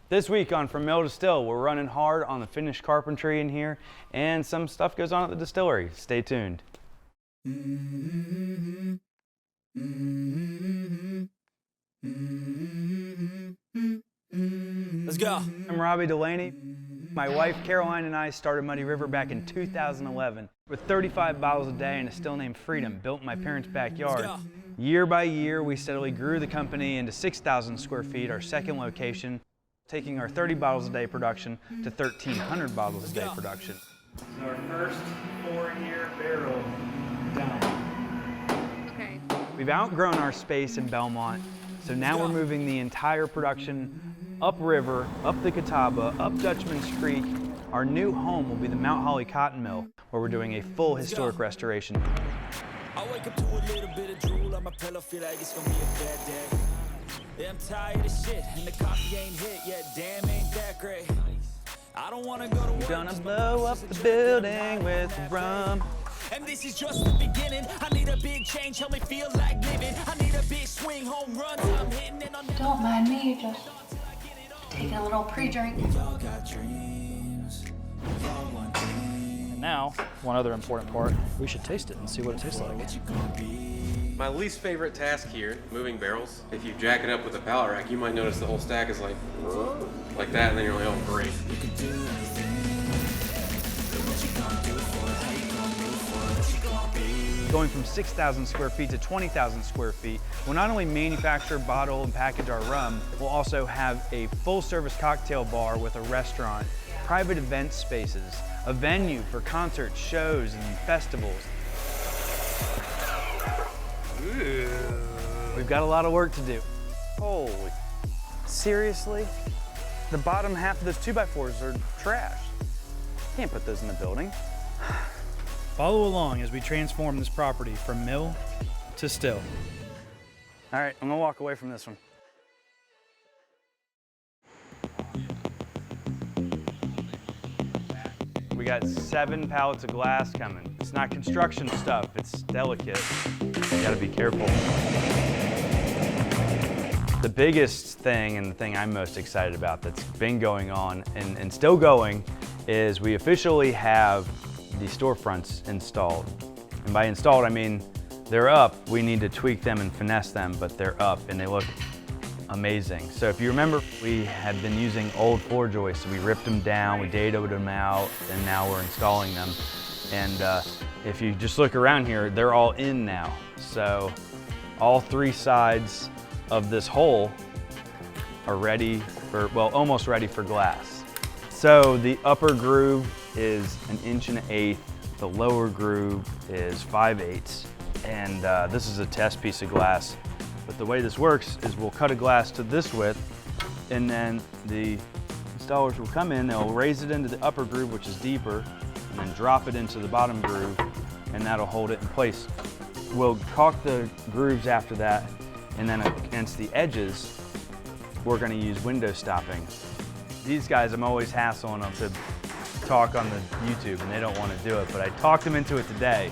This week on From Mill to Still, we're running hard on the finished carpentry in here, and some stuff goes on at the distillery. Stay tuned. Let's go. I'm Robbie Delaney. My wife Carolina and I started Muddy River back in 2011 with 35 bottles a day and a still named Freedom built in my parents' backyard. Year by year, we steadily grew the company into 6,000 square feet, our second location, taking our 30 bottles a day production to 1,300 bottles a day production. This is our first 4-year barrel done. Okay. We've outgrown our space in Belmont, so now we're moving the entire production upriver, up the Catawba, up Dutchman's Creek. Our new home will be the Mount Holly Cotton Mill, where we're doing a full historic restoration. I wake up to a little bit of drool on my pillow, feel like it's gonna be a bad day. Yeah, I'm tired of shit, and the coffee ain't hit yet, damn ain't that great. I don't wanna go to work. We're gonna blow up the building with rum. And this is just the beginning. I need a big change, help me feel like living. I need a big swing, home runs, I'm hitting and I'm Don't mind me, just taking a little pre-drink. And now, one other important part, we should taste it and see what it tastes like. My least favorite task here, moving barrels. If you jack it up with a pallet rack, you might notice the whole stack is like that, and then you're like, oh, great. Going from 6,000 square feet to 20,000 square feet, we'll not only manufacture, bottle, and package our rum, we'll also have a full-service cocktail bar with a restaurant, private event spaces, a venue for concerts, shows, and festivals. We've got a lot of work to do. Holy, seriously? The bottom half of those 2x4s are trash. Can't put those in the building. Follow along as we transform this property from mill to still. All right, I'm gonna walk away from this one. We got 7 pallets of glass coming. It's not construction stuff, it's delicate. You gotta be careful. The biggest thing, and the thing I'm most excited about that's been going on and still going, is we officially have the storefronts installed. And by installed, I mean they're up. We need to tweak them and finesse them, but they're up and they look amazing. So if you remember, we had been using old floor joists. We ripped them down, we dadoed them out, and now we're installing them. And if you just look around here, they're all in now. So all 3 sides of this hole are ready for, well, almost ready for glass. So the upper groove is 1 1/8 inches. The lower groove is 5/8. And this is a test piece of glass. But the way this works is we'll cut a glass to this width, and then the installers will come in, they'll raise it into the upper groove, which is deeper, and then drop it into the bottom groove, and that'll hold it in place. We'll caulk the grooves after that, and then against the edges, we're gonna use window stopping. These guys, I'm always hassling them to talk on the YouTube, and they don't wanna do it, but I talked them into it today,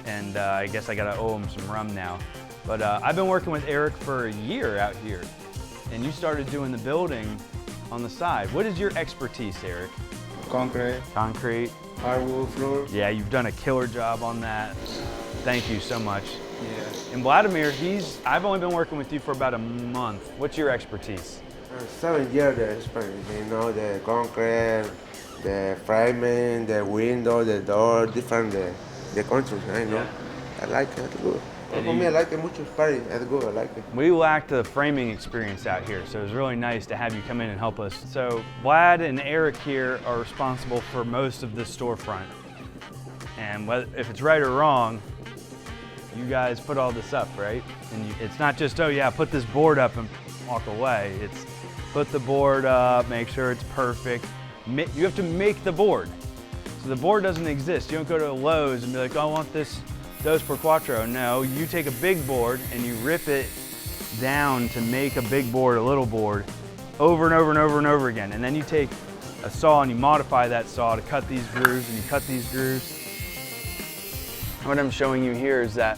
and I guess I gotta owe them some rum now. But I've been working with Eric for a year out here, and you started doing the building on the side. What is your expertise, Eric? Concrete, Concrete. hardwood floor. Yeah, you've done a killer job on that. Thank you so much. Yeah. And Vladimir, I've only been working with you for about a month. What's your expertise? 7 years of experience, you know, the concrete, the framing, the window, the door, different, the construction, I know. I like it, it's good. For me, I like it much experience, it's good, I like it. We lacked the framing experience out here, so it was really nice to have you come in and help us. So Vlad and Eric here are responsible for most of this storefront. And if it's right or wrong, you guys put all this up, right? And it's not just, oh yeah, put this board up and walk away. It's put the board up, make sure it's perfect. You have to make the board. So the board doesn't exist. You don't go to Lowe's and be like, oh, I want this Dos por Cuatro. No, you take a big board and you rip it down to make a big board, a little board, over and over and over and over again. And then you take a saw and you modify that saw to cut these grooves, and you cut these grooves. What I'm showing you here is that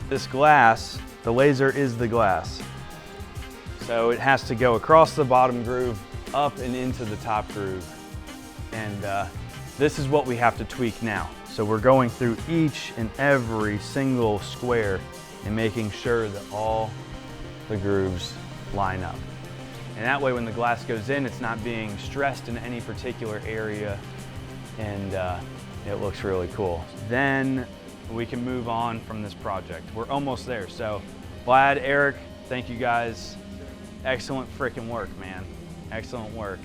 this glass, the laser is the glass. So it has to go across the bottom groove, up and into the top groove. And this is what we have to tweak now. So we're going through each and every single square and making sure that all the grooves line up. And that way when the glass goes in, it's not being stressed in any particular area, and it looks really cool. Then we can move on from this project. We're almost there. So Vlad, Eric, thank you guys. Excellent freaking work, man. Excellent work.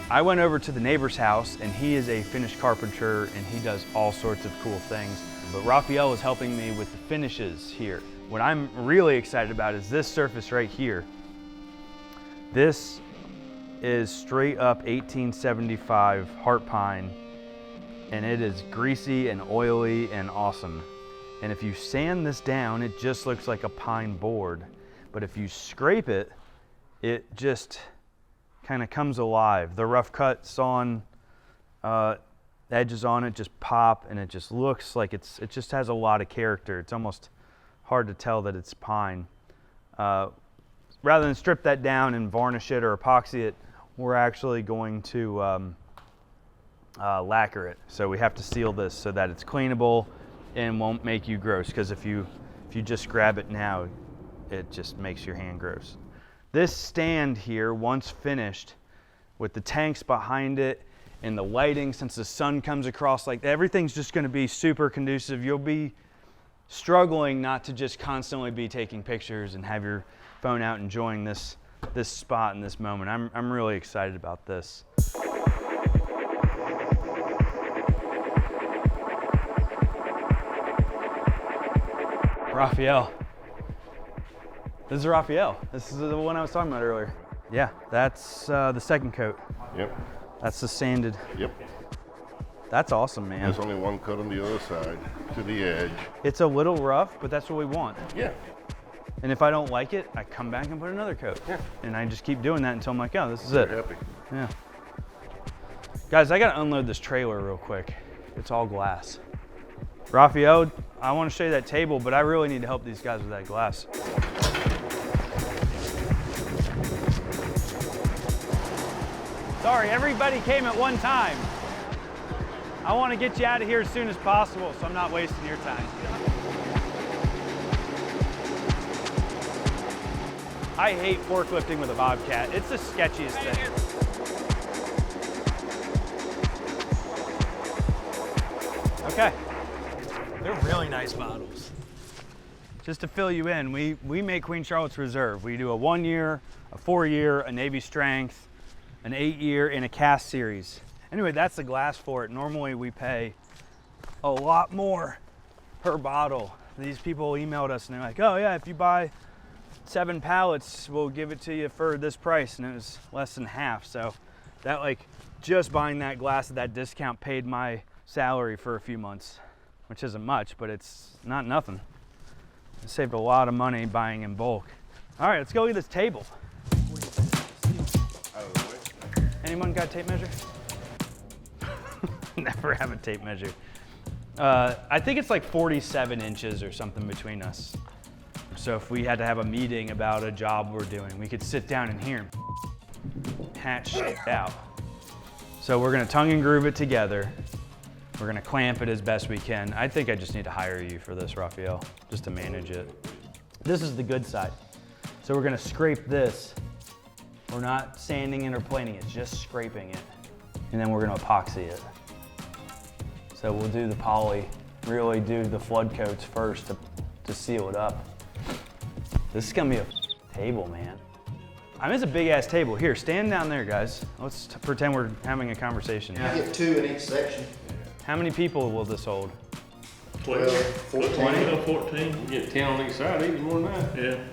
I went over to the neighbor's house, and he is a finished carpenter and he does all sorts of cool things. But Rafael is helping me with the finishes here. What I'm really excited about is this surface right here. This is straight up 1875 heart pine, and it is greasy and oily and awesome. And if you sand this down, it just looks like a pine board. But if you scrape it, it just kind of comes alive. The rough cuts on, edges on it just pop, and it just looks like it just has a lot of character. It's almost hard to tell that it's pine. Rather than strip that down and varnish it or epoxy it, we're actually going to lacquer it. So we have to seal this so that it's cleanable and won't make you gross, because if you just grab it now, it just makes your hand gross. This stand here, once finished, with the tanks behind it and the lighting, since the sun comes across, like everything's just going to be super conducive. You'll be struggling not to just constantly be taking pictures and have your phone out enjoying this spot and this moment. I'm really excited about this. Rafael. This is Rafael. This is the one I was talking about earlier. Yeah, that's the second coat. Yep. That's the sanded. Yep. That's awesome, man. There's only one cut on the other side to the edge. It's a little rough, but that's what we want. Yeah. And if I don't like it, I come back and put another coat. Yeah. And I just keep doing that until I'm like, oh, this is it. You're happy. Yeah. Guys, I gotta unload this trailer real quick. It's all glass. Rafael, I want to show you that table, but I really need to help these guys with that glass. Sorry, everybody came at one time. I want to get you out of here as soon as possible, so I'm not wasting your time. I hate forklifting with a Bobcat. It's the sketchiest thing. Okay. They're really nice bottles. Just to fill you in, we make Queen Charlotte's Reserve. We do a 1 year, a 4 year, a Navy Strength, an 8 year, and a cast series. Anyway, that's the glass for it. Normally we pay a lot more per bottle. These people emailed us and they're like, oh yeah, if you buy 7 pallets, we'll give it to you for this price. And it was less than half. So that, like, just buying that glass at that discount paid my salary for a few months, which isn't much, but it's not nothing. I saved a lot of money buying in bulk. All right, let's go get this table. Anyone got a tape measure? Never have a tape measure. I think it's like 47 inches or something between us. So if we had to have a meeting about a job we're doing, we could sit down in here and hatch shit out. So we're gonna tongue and groove it together. We're gonna clamp it as best we can. I think I just need to hire you for this, Rafael, just to manage it. This is the good side. So we're gonna scrape this. We're not sanding it or planing it, just scraping it. And then we're gonna epoxy it. So we'll do the poly, really do the flood coats first to seal it up. This is gonna be a table, man. I mean, it's a big ass table. Here, stand down there, guys. Let's pretend we're having a conversation. You get 2 in each section. How many people will this hold? 12, 14. 14. You get 10 on each side, even more than that. Yeah.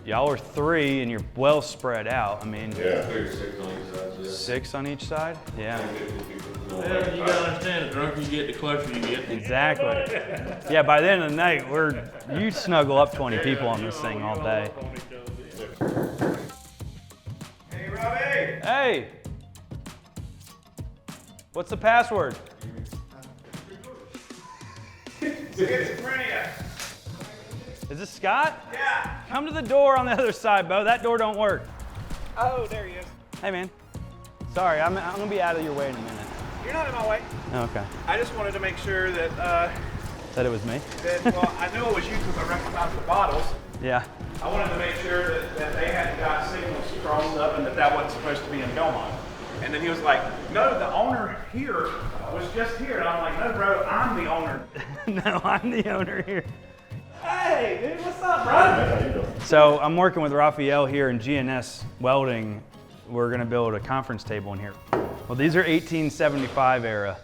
Y'all are 3 and you're well spread out. I mean, Yeah. 6 on each side. Yeah. 6 on each side? Yeah. Well, you gotta understand, the drunker you get, the closer you get. Exactly. Yeah, by the end of the night, you snuggle up 20 people on this thing all day. Hey, Robbie! Hey! What's the password? Schizophrenia. Is this Scott? Yeah. Come to the door on the other side, Bo. That door don't work. Oh, there he is. Hey, man. Sorry, I'm gonna be out of your way in a minute. You're not in my way. Oh, okay. I just wanted to make sure that, That it was me? well, I knew it was you because I recognized the bottles. Yeah. I wanted to make sure that they hadn't got signals crossed up and that wasn't supposed to be in Belmont. And then he was like, no, the owner here was just here. And I'm like, no, bro, I'm the owner. No, I'm the owner here. Hey, dude, what's up, bro? So I'm working with Rafael here in GNS Welding. We're gonna build a conference table in here. Well, these are 1875 era.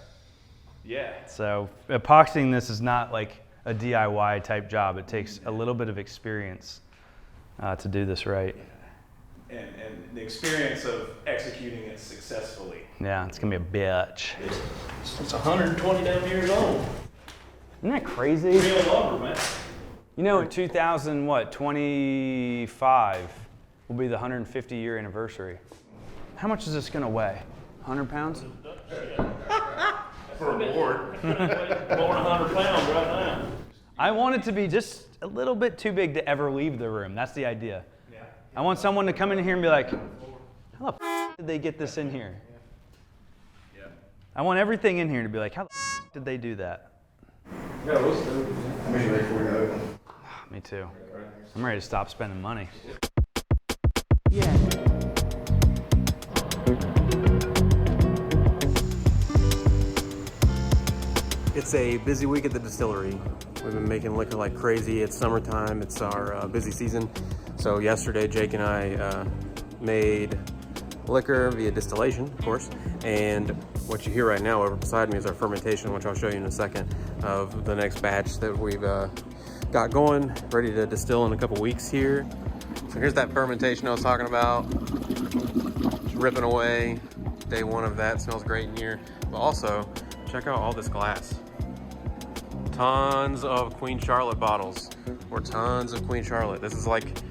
Yeah. So epoxying this is not like a DIY type job. It takes a little bit of experience to do this right. And the experience of executing it successfully. Yeah, it's gonna be a bitch. It's 120 damn years old. Isn't that crazy? Real lumber, man. You know, 2025 will be the 150-year anniversary. How much is this gonna weigh? 100 pounds? For a board. More than 100 pounds right now. I want it to be just a little bit too big to ever leave the room. That's the idea. Yeah. I want someone to come in here and be like, how the f did they get this in here? Yeah. I want everything in here to be like, how the f did they do that? Yeah, we'll still. I'm ready for you to open. Me too. I'm ready to stop spending money. Yeah. It's a busy week at the distillery. We've been making liquor like crazy. It's summertime, it's our busy season. So yesterday, Jake and I made liquor via distillation, of course. And what you hear right now over beside me is our fermentation, which I'll show you in a second, of the next batch that we've got going, ready to distill in a couple weeks here. So here's that fermentation I was talking about. It's ripping away. Day one of that, smells great in here. But also, check out all this glass. Tons of Queen Charlotte bottles, or tons of Queen Charlotte. This is like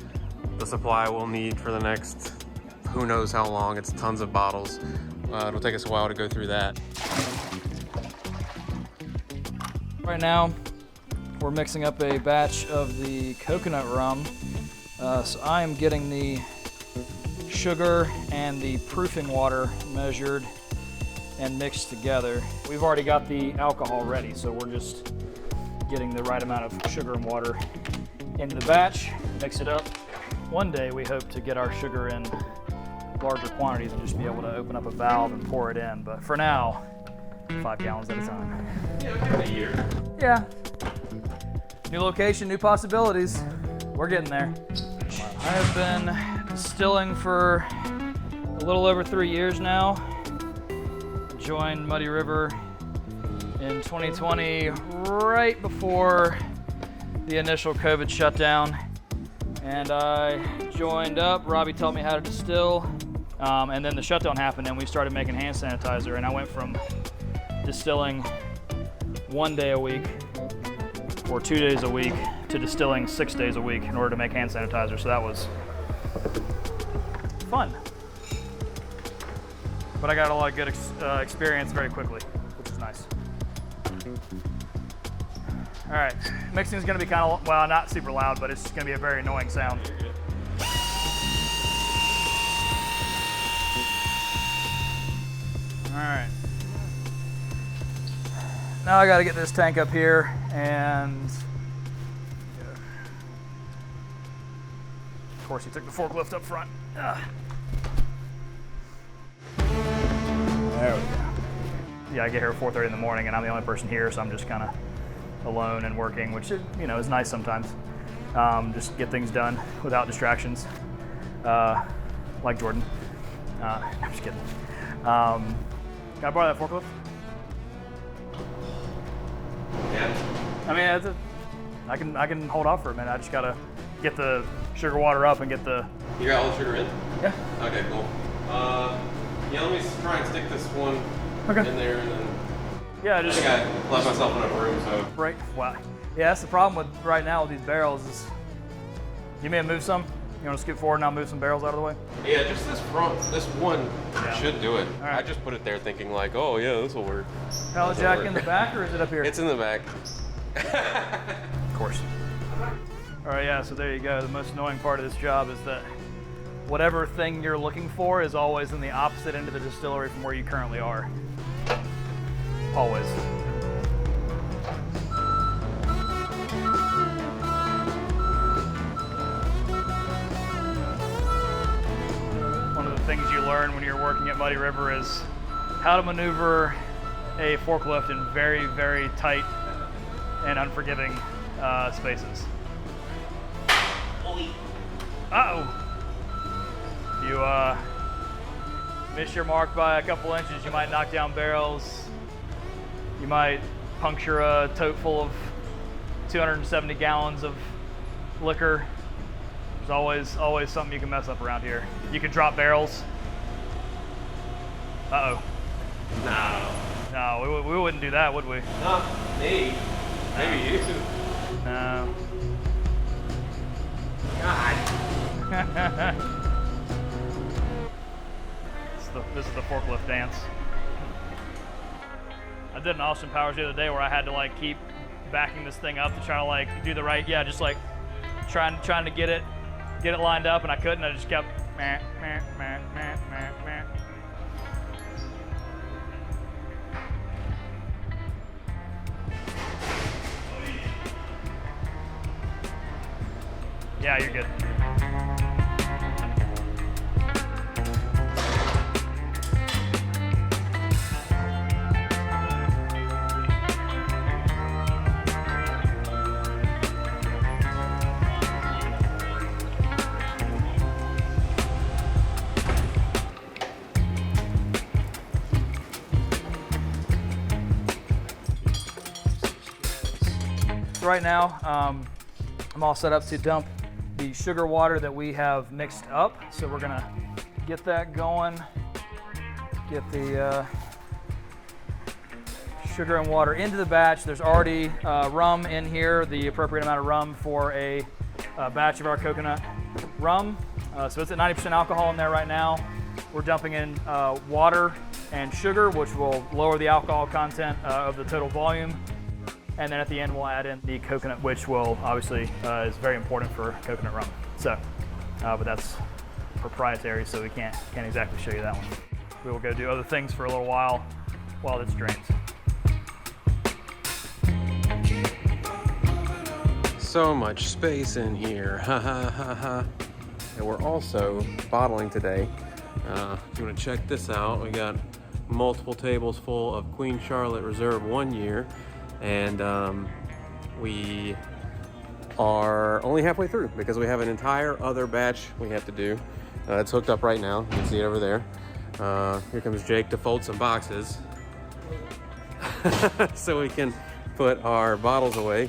the supply we'll need for the next who knows how long. It's tons of bottles. It'll take us a while to go through that. Right now, we're mixing up a batch of the coconut rum. So I am getting the sugar and the proofing water measured and mixed together. We've already got the alcohol ready, so we're just getting the right amount of sugar and water into the batch, mix it up. One day we hope to get our sugar in larger quantities and just be able to open up a valve and pour it in. But for now, 5 gallons at a time. Yeah, a year. Yeah. New location, new possibilities. We're getting there. I have been distilling for a little over 3 years now. Joined Muddy River in 2020, right before the initial COVID shutdown. And I joined up. Robbie taught me how to distill. And then the shutdown happened and we started making hand sanitizer. And I went from distilling 1 day a week or 2 days a week to distilling 6 days a week in order to make hand sanitizer. So that was fun. But I got a lot of good experience very quickly, which is nice. All right, mixing is gonna be kind of, well, not super loud, but it's gonna be a very annoying sound. All right. Now I gotta get this tank up here and of course he took the forklift up front. There we go. Yeah, I get here at 4:30 in the morning and I'm the only person here, so I'm just kind of alone and working, which is, you know, is nice sometimes. Just get things done without distractions, like Jordan. I'm just kidding. Can I borrow that forklift? Yeah. I mean, I can hold off for a minute. I just gotta get the sugar water up and get the. You got all the sugar in? Yeah. Okay, cool. Yeah, let me try and stick this one in there and then. Yeah, I think I left myself enough room, so. Right. Wow. Yeah, that's the problem with right now with these barrels is. You may have moved some. You want to skip forward and I'll move some barrels out of the way? Yeah, just this front, this one should do it. All right. I just put it there thinking like, oh yeah, this will work. Pallet jack in the back or is it up here? It's in the back. Of course. All right, yeah, so there you go. The most annoying part of this job is that whatever thing you're looking for is always in the opposite end of the distillery from where you currently are. Always. One of the things you learn when you're working at Muddy River is how to maneuver a forklift in very, very tight and unforgiving spaces. Uh-oh. You miss your mark by a couple inches, you might knock down barrels. You might puncture a tote full of 270 gallons of liquor. There's always something you can mess up around here. You can drop barrels. Uh-oh. No, we wouldn't do that, would we? Not me. Maybe you. No. God. This is the forklift dance. I did an Austin Powers the other day where I had to like keep backing this thing up to try to like do the right, yeah, just like trying to get it lined up, and I couldn't. I just kept meh, meh, meh, meh, meh, meh. Yeah, you're good. So right now, I'm all set up to dump the sugar water that we have mixed up. So we're gonna get that going, get the sugar and water into the batch. There's already rum in here, the appropriate amount of rum for a batch of our coconut rum. So it's at 90% alcohol in there right now. We're dumping in water and sugar, which will lower the alcohol content of the total volume. And then at the end, we'll add in the coconut, which will obviously is very important for coconut rum. So, but that's proprietary, so we can't exactly show you that one. We will go do other things for a little while this drains. So much space in here, ha ha ha ha. And we're also bottling today. If you want to check this out, we got multiple tables full of Queen Charlotte Reserve 1 year. And we are only halfway through because we have an entire other batch we have to do. It's hooked up right now. You can see it over there. Here comes Jake to fold some boxes so we can put our bottles away.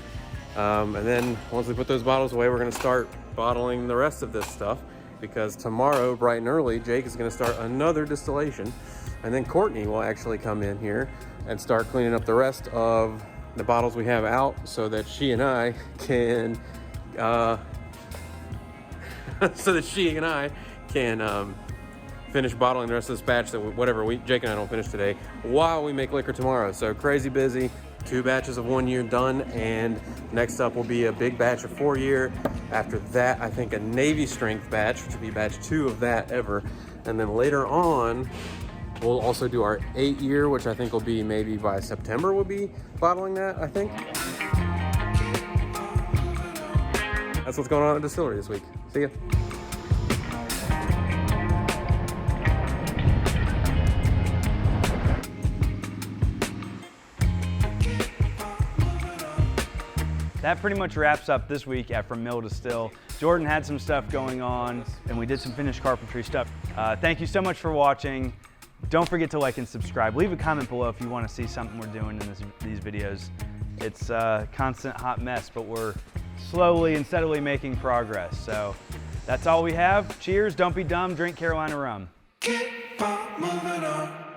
And then once we put those bottles away, we're going to start bottling the rest of this stuff, because tomorrow, bright and early, Jake is going to start another distillation. And then Courtney will actually come in here and start cleaning up the rest of the bottles we have out, so that she and I can finish bottling the rest of this batch, that Jake and I don't finish today, while we make liquor tomorrow. So crazy busy. 2 batches of 1 year done, and next up will be a big batch of 4 year. After that, I think a Navy strength batch, which will be batch 2 of that ever. And then later on, we'll also do our 8 year, which I think will be maybe by September we'll be bottling that, I think. That's what's going on at the distillery this week. See ya. That pretty much wraps up this week at From Mill to Still. Jordan had some stuff going on, and we did some finished carpentry stuff. Thank you so much for watching. Don't forget to like and subscribe. Leave a comment below if you want to see something we're doing in these videos. It's a constant hot mess, but we're slowly and steadily making progress. So that's all we have. Cheers, don't be dumb, drink Carolina Rum. Keep on moving on.